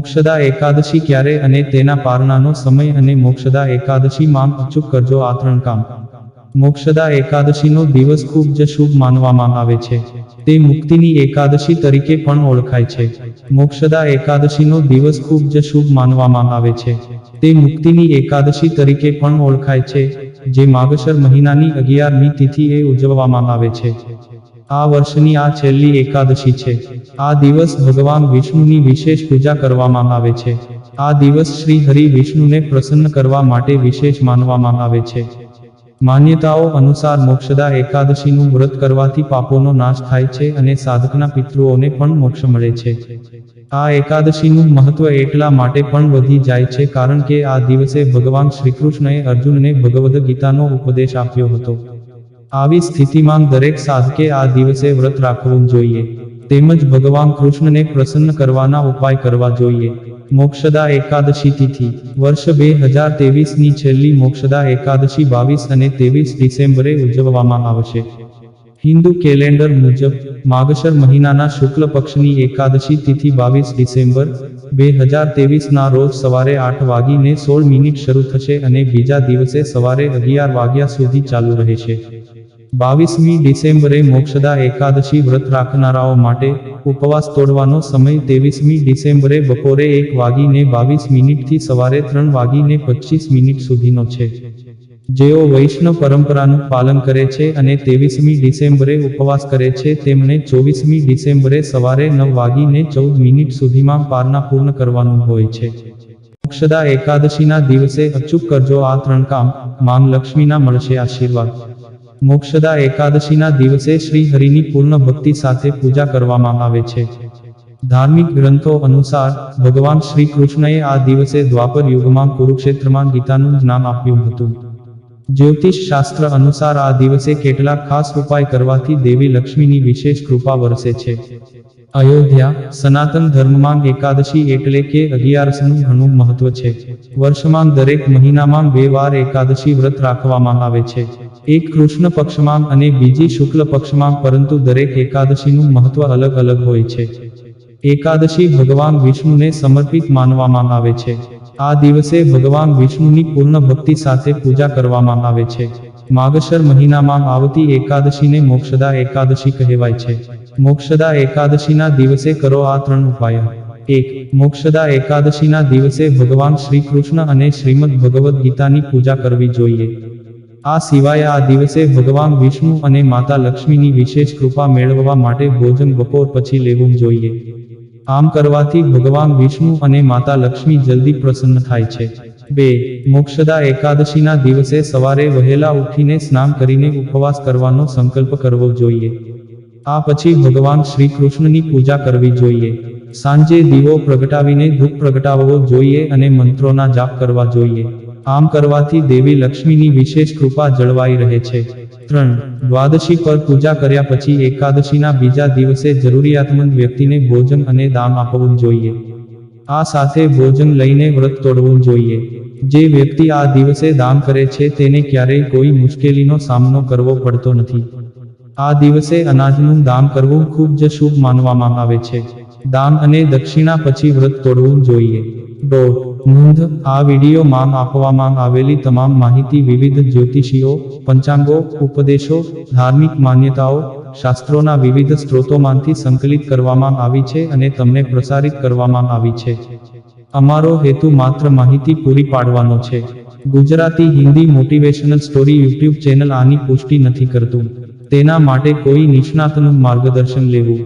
મોક્ષદા એકાદશી ક્યારે અને તેના પારણાનો સમય અને મોક્ષદા એકાદશી માંગ અચૂક કરજો આ 3 કામ. મોક્ષદા એકાદશીનો દિવસ ખૂબ જ શુભ માનવામાં આવે છે. તે મુક્તિની એકાદશી તરીકે પણ ઓળખાય છે. મોક્ષદા એકાદશીનો દિવસ ખૂબ જ શુભ માનવામાં આવે છે. તે મુક્તિની એકાદશી તરીકે પણ ઓળખાય છે, જે માગશર મહિનાની 11મી તિથિએ ઉજવવામાં આવે છે. આ વર્ષની આ છેલ્લી એકાદશી છે. આ દિવસ ભગવાન વિષ્ણુની વિશેષ પૂજા કરવામાં આવે છે. આ દિવસ શ્રી હરિ વિષ્ણુને પ્રસન્ન કરવા માટે વિશેષ માનવામાં આવે છે. માન્યતાઓ અનુસાર મોક્ષદા એકાદશીનું વ્રત કરવાથી પાપોનો નાશ થાય છે અને સાધકના પિતૃઓને પણ મોક્ષ મળે છે. આ એકાદશીનું મહત્વ એટલા માટે પણ વધી જાય છે કારણ કે આ દિવસે ભગવાન શ્રીકૃષ્ણએ અર્જુનને ભગવદ્ ગીતાનો ઉપદેશ આપ્યો હતો. આવી સ્થિતિમાં દરેક સાધકે આ દિવસે વ્રત રાખવું જોઈએ, તેમજ ભગવાન કૃષ્ણને પ્રસન્ન કરવાના ઉપાય કરવા જોઈએ. મોક્ષદા એકાદશી તિથિ. વર્ષ 2023ની છેલ્લી મોક્ષદા એકાદશી 22 અને 23 ડિસેમ્બરે ઉજવવામાં આવશે. હિન્દુ કેલેન્ડર મુજબ માગશર મહિનાના શુક્લ પક્ષની એકાદશી તિથિ 22 ડિસેમ્બર 2023ના રોજ સવારે 8:16 શરૂ થશે અને બીજા દિવસે સવારે 11 વાગ્યા સુધી ચાલુ રહેશે. 22મી ડિસેમ્બરે મોક્ષદા એકાદશી વ્રત રાખનારાઓ માટે ઉપવાસ તોડવાનો સમય 23મી ડિસેમ્બરે બપોરે 1:22 થી સવારે 3:25 સુધીનો છે. જેઓ વૈષ્ણવ પરંપરાનું પાલન કરે છે અને 23મી ડિસેમ્બરે ઉપવાસ કરે છે તેમને 24મી ડિસેમ્બરે સવારે 9:14 સુધીમાં પારણા પૂર્ણ કરવાનું હોય છે. મોક્ષદા એકાદશીના દિવસે અચૂક કરજો આ 3 કામ, માંગ લક્ષ્મીના મળશે આશીર્વાદ. મોક્ષદા એકાદશીના દિવસે શ્રી હરિની પૂર્ણ ભક્તિ સાથે પૂજા કરવામાં આવે છે. ધાર્મિક ગ્રંથો અનુસાર ભગવાન શ્રી કૃષ્ણએ આ દિવસે દ્વાપર યુગમાં કુરુક્ષેત્રમાં ગીતાનું જ્ઞાન આપ્યું હતું. જ્યોતિષ શાસ્ત્ર અનુસાર આ દિવસે કેટલાક ખાસ ઉપાય કરવાથી દેવી લક્ષ્મીની વિશેષ કૃપા વરસે છે. અયોધ્યા. સનાતન ધર્મમાં એકાદશી એટલે કે 11સનું ઘણું મહત્વ છે. વર્ષમાં દરેક મહિનામાં 2 વાર એકાદશી વ્રત રાખવામાં આવે છે. એક કૃષ્ણ પક્ષમાં અને બીજી શુક્લ પક્ષમાં, પરંતુ દરેક એકાદશીનું મહત્વ અલગ અલગ હોય છે. એકાદશી ભગવાન વિષ્ણુને સમર્પિત માનવામાં આવે છે. આ દિવસે ભગવાન વિષ્ણુની પૂર્ણ ભક્તિ સાથે પૂજા કરવામાં આવે છે. માગશર મહિનામાં આવતી એકાદશીને મોક્ષદા એકાદશી કહેવાય છે. મોક્ષદા એકાદશીના દિવસે કરો આ 3 ઉપાય. 1. મોક્ષદા એકાદશીના દિવસે ભગવાન શ્રી કૃષ્ણ અને શ્રીમદ ભગવદ્ ગીતાની પૂજા કરવી જોઈએ. આ સિવાય આ દિવસે ભગવાન વિષ્ણુ અને માતા લક્ષ્મીની વિશેષ કૃપા મેળવવા માટે ભોજન બપોર પછી લેવું જોઈએ. આમ કરવાથી ભગવાન વિષ્ણુ અને માતા લક્ષ્મી જલ્દી પ્રસન્ન થાય છે. 2. મોક્ષદા એકાદશીના દિવસે સવારે વહેલા ઉઠીને સ્નાન કરીને ઉપવાસ કરવાનો સંકલ્પ કરવો જોઈએ. આ પછી ભગવાન શ્રી કૃષ્ણની પૂજા કરવી જોઈએ. સાંજે દીવો પ્રગટાવીને ધૂપ પ્રગટાવવો જોઈએ અને મંત્રોના જાપ કરવા જોઈએ. આમ કરવાથી દેવી લક્ષ્મીની વિશેષ કૃપા જળવાઈ રહે છે. 3. દ્વાદશી પર પૂજા કર્યા પછી એકાદશીના બીજા દિવસે જરૂરિયાતમંદ વ્યક્તિને ભોજન અને દાન આપવું જોઈએ. આ સાથે ભોજન લઈને વ્રત તોડવું જોઈએ. જે વ્યક્તિ આ દિવસે દાન કરે છે તેને ક્યારેય કોઈ મુશ્કેલીનો સામનો કરવો પડતો નથી. આ દિવસે અનાજનું દાન કરવું ખૂબ જ શુભ માનવામાં આવે છે. દાન અને દક્ષિણા પછી વ્રત તોડવું જોઈએ. નોંધ: આ વિડીયોમાં આપવામાં આવેલી તમામ માહિતી વિવિધ જ્યોતિષીઓ, પંચાંગો, ઉપદેશો, ધાર્મિક માન્યતાઓ, શાસ્ત્રોના વિવિધ સ્ત્રોતોમાંથી સંકલિત કરવામાં આવી છે અને તમને પ્રસારિત કરવામાં આવી છે. અમારો હેતુ માત્ર માહિતી પૂરી પાડવાનો છે. Gujarati Hindi motivational story YouTube channel આની પુષ્ટિ નથી કરતું. તેના માટે કોઈ નિષ્ણાતનું માર્ગદર્શન લેવું